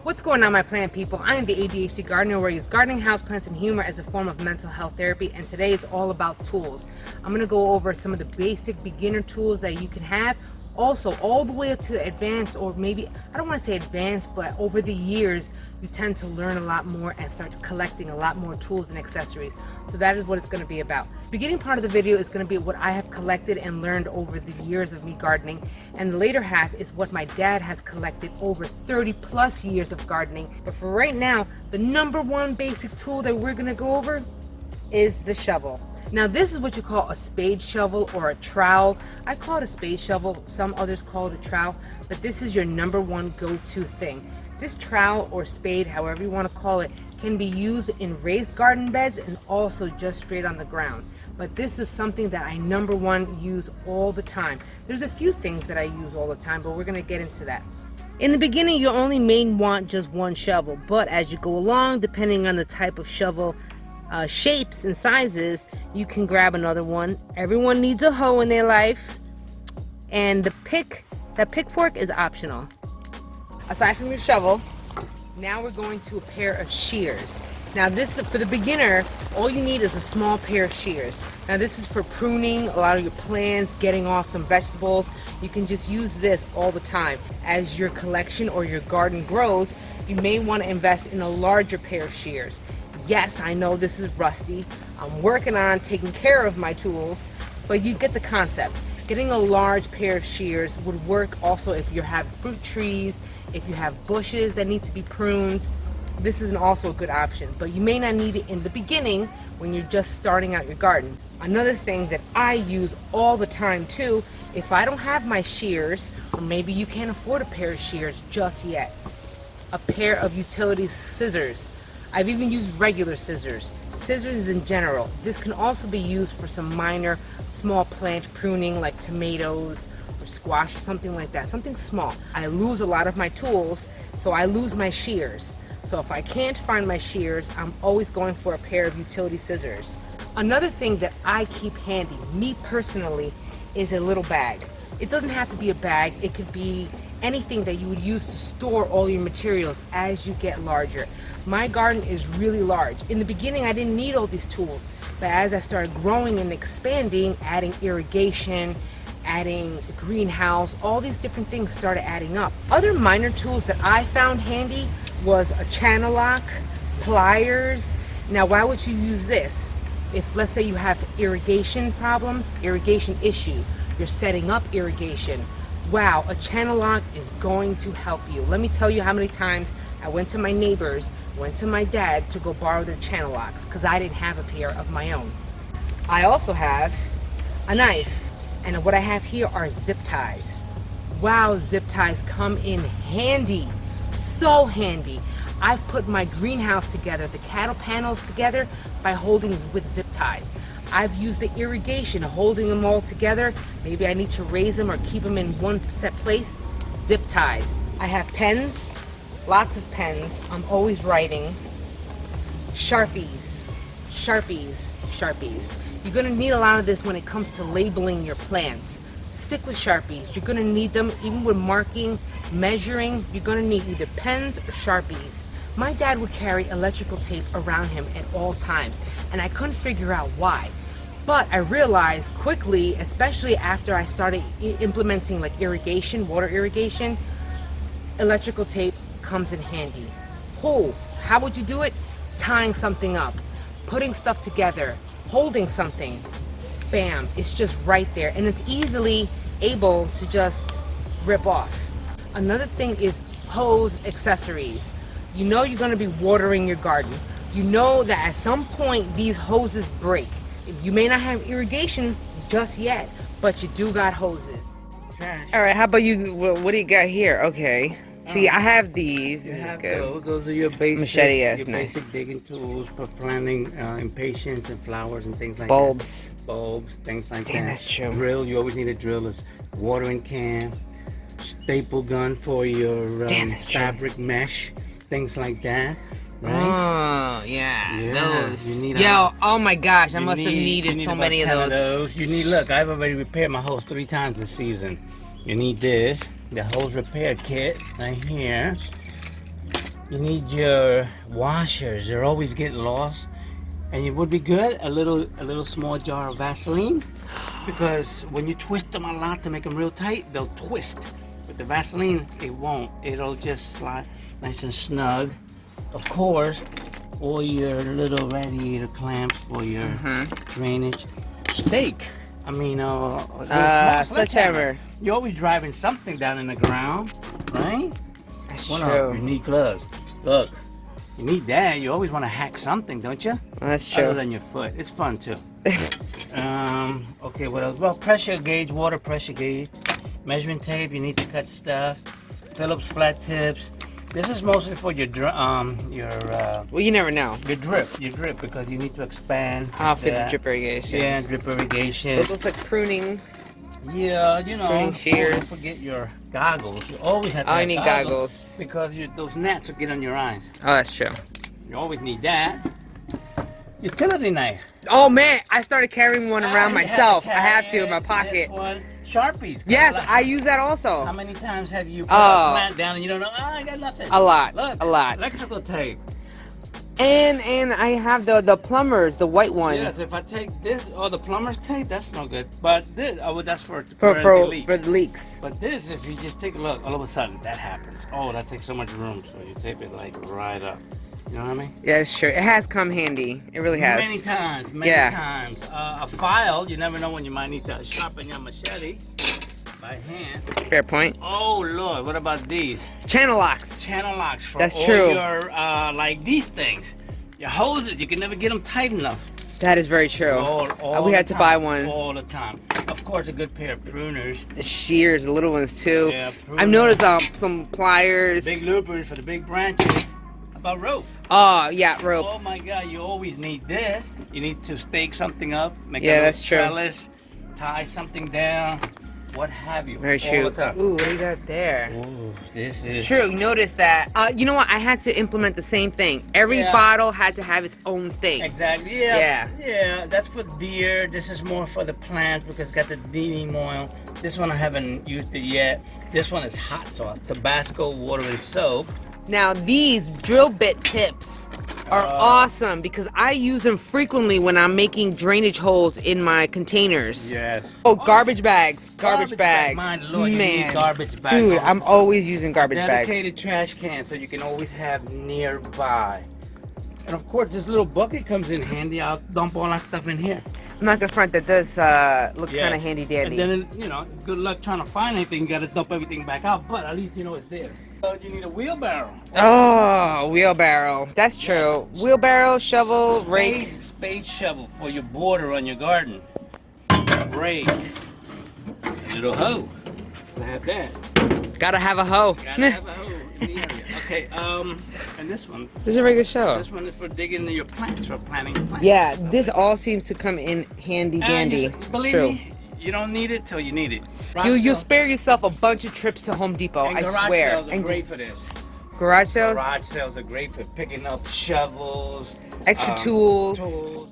What's going on, my plant people? I am the ADHD gardener where I use gardening, houseplants, and humor as a form of mental health therapy, and today is all about tools. I'm going to go over some of the basic beginner tools that you can have, also all the way up to advanced, or maybe, I don't want to say advanced, but over the years, you tend to learn a lot more and start collecting a lot more tools and accessories. So that is what it's going to be about. The beginning part of the video is going to be what I have collected and learned over the years of me gardening, and the later half is what my dad has collected over 30 plus years of gardening. But for right now, the number one basic tool that we're going to go over is the shovel. Now this is what you call a spade shovel or a trowel. I call it a spade shovel, some others call it a trowel, but this is your number one go-to thing. This trowel or spade, however you want to call it, can be used in raised garden beds and also just straight on the ground. But this is something that I number one use all the time. There's a few things that I use all the time, but we're going to get into that. In the beginning, you only may want just one shovel, but as you go along, depending on the type of shovel, shapes and sizes, you can grab another one. Everyone needs a hoe in their life, and that pick fork is optional. Aside from your shovel, now we're going to a pair of shears. Now this is for the beginner. All you need is a small pair of shears. Now this is for pruning a lot of your plants, getting off some vegetables. You can just use this all the time. As your collection or your garden grows, you may want to invest in a larger pair of shears. Yes, I know this is rusty. I'm working on taking care of my tools, but you get the concept. Getting a large pair of shears would work also if you have fruit trees, if you have bushes that need to be pruned. This is also a good option, but you may not need it in the beginning when you're just starting out your garden. Another thing that I use all the time too, if I don't have my shears, or maybe you can't afford a pair of shears just yet, a pair of utility scissors. I've even used regular scissors. Scissors in general. This can also be used for some minor small plant pruning like tomatoes or squash or something like that, something small. I lose a lot of my tools, so I lose my shears. So if I can't find my shears, I'm always going for a pair of utility scissors. Another thing that I keep handy, me personally, is a little bag. It doesn't have to be a bag, it could be anything that you would use to store all your materials as you get larger. My garden is really large. In the beginning, I didn't need all these tools, but as I started growing and expanding, adding irrigation, adding a greenhouse, all these different things started adding up. Other minor tools that I found handy was a channel lock, pliers. Now, why would you use this? If, let's say, you have irrigation problems, irrigation issues, you're setting up irrigation. Wow, a channel lock is going to help you. Let me tell you how many times I went to my neighbors, went to my dad to go borrow their channel locks because I didn't have a pair of my own. I also have a knife, and what I have here are zip ties. Wow, zip ties come in handy, so handy. I've put my greenhouse together, the cattle panels together by holding with zip ties. I've used the irrigation, holding them all together. Maybe I need to raise them or keep them in one set place. Zip ties. I have pens, lots of pens. I'm always writing. Sharpies, Sharpies, Sharpies. You're gonna need a lot of this when it comes to labeling your plants. Stick with Sharpies. You're gonna need them even with marking, measuring. You're gonna need either pens or Sharpies. My dad would carry electrical tape around him at all times, and I couldn't figure out why. But I realized quickly, especially after I started implementing like irrigation, water irrigation, electrical tape comes in handy. Oh, how would you do it? Tying something up, putting stuff together, holding something. Bam, it's just right there, and it's easily able to just rip off. Another thing is hose accessories. You know you're going to be watering your garden. You know that at some point these hoses break. You may not have irrigation just yet, but you do got hoses. All right, how about you? What do you got here? Okay. See, I have these. You This is have good. those are your basic, Machete, yes, your nice. basic digging tools for planting impatiens and flowers and things like Bulbs. that. Bulbs, things like Damn, that. that's true. Drill, you always need a drill. Is watering can, staple gun for your Damn, that's true. fabric mesh, things like that. Right? Oh, yeah, those. you need Yo, oh my gosh, I you must have need- you needed need so about many of 10 those. You need, look, I've already repaired my hose 3 times this season. You need this, the hose repair kit right here. You need your washers. They're always getting lost. And it would be good a little small jar of Vaseline, because when you twist them a lot to make them real tight, they'll twist. With the Vaseline, it won't. It'll just slide nice and snug. Of course, all your little radiator clamps for your drainage. Stake. I mean, a small sledgehammer. You're always driving something down in the ground, right? That's One true. of you need gloves. Look, you need that. You always want to hack something, don't you? That's true. Other than your foot. It's fun too. Okay, what else? Well, pressure gauge, water pressure gauge, measuring tape. You need to cut stuff. Phillips flat tips. This is mostly for your Well, you never know. your drip, because you need to expand. I'll fit the that. drip irrigation. Yeah, drip irrigation. It looks like pruning. Yeah, you know. Pruning shears. Don't forget your goggles. You always have to Oh, have I need goggles. because those gnats will get on your eyes. Oh, that's true. You always need that. Utility knife. Oh man, I started carrying one around You myself. to I have to in carry my it. pocket. This one. Sharpies. Yes, Like- I use that also. How many times have you put Oh. a plant down and you don't know? Oh, I got nothing. A lot. Look, A lot. electrical tape. And I have the plumbers, the white one. Yes, if I take this, the plumber's tape, that's no good. But this, that's for For the the leaks. But this, if you just take a look, all of a sudden that happens. Oh, that takes so much room, so you tape it like right up. You know what I mean? Yeah, it's true. It has come handy. It really has. Many times, many times. A file, you never know when you might need to sharpen your machete by hand. Fair point. Oh Lord, what about these? Channel locks. Channel locks for That's all true. your like these things. Your hoses, you can never get them tight enough. That is very true. All we the had to time, buy one. all the time. Of course, a good pair of pruners. The shears, the little ones too. Yeah, I've noticed some pliers. Big loopers for the big branches. How about rope? Oh yeah, rope. Oh my God, you always need this. You need to stake something up, make Yeah, a little that's true. trellis, tie something down, what have you. Very all true. the time. Ooh, what do you got there? Ooh, this is It's true. Notice that. You know what? I had to implement the same thing. Every Yeah. bottle had to have its own thing. Exactly. Yeah. Yeah. Yeah. That's for deer. This is more for the plants because it's got the neem oil. This one I haven't used it yet. This one is hot sauce, Tabasco, water, and soap. Now these drill bit tips are awesome because I use them frequently when I'm making drainage holes in my containers. Yes. Oh, garbage bags. Garbage bags. My Lord, you Man. need garbage bags. Dude, I'm always using garbage Dedicated bags. trash can so you can always have nearby. And of course, this little bucket comes in handy. I'll dump all that stuff in here. I'm not gonna front that does look Yeah. kind of handy dandy. And then, good luck trying to find anything. You got to dump everything back out, but at least you know it's there. You need a wheelbarrow. Oh, wheelbarrow. That's true. Wheelbarrow, shovel, rake. Spade shovel for your border on your garden. Rake. Little hoe. I have that. Gotta have a hoe. Gotta have a hoe in the area. Okay, and this one. This is a regular shovel. This one is for digging your plants or planting plants. Yeah, this all seems to come in handy dandy. And It's believe true. me, you don't need it till you need it. You'll spare yourself a bunch of trips to Home Depot, And I garage swear. sales are great for this. Garage sales, Garage sales are great for picking up shovels, extra tools. tools.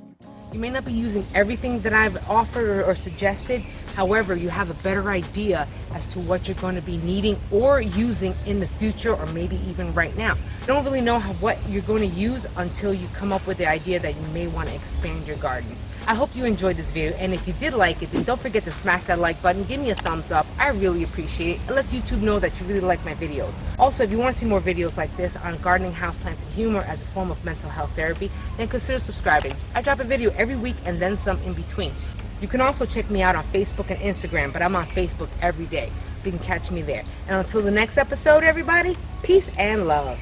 You may not be using everything that I've offered or suggested. However, you have a better idea as to what you're going to be needing or using in the future, or maybe even right now. You don't really know what you're going to use until you come up with the idea that you may want to expand your garden. I hope you enjoyed this video, and if you did like it, then don't forget to smash that like button, give me a thumbs up. I really appreciate it. It lets YouTube know that you really like my videos. Also, if you want to see more videos like this on gardening, houseplants, and humor as a form of mental health therapy, then consider subscribing. I drop a video every week and then some in between. You can also check me out on Facebook and Instagram, but I'm on Facebook every day, so you can catch me there. And until the next episode, everybody, peace and love.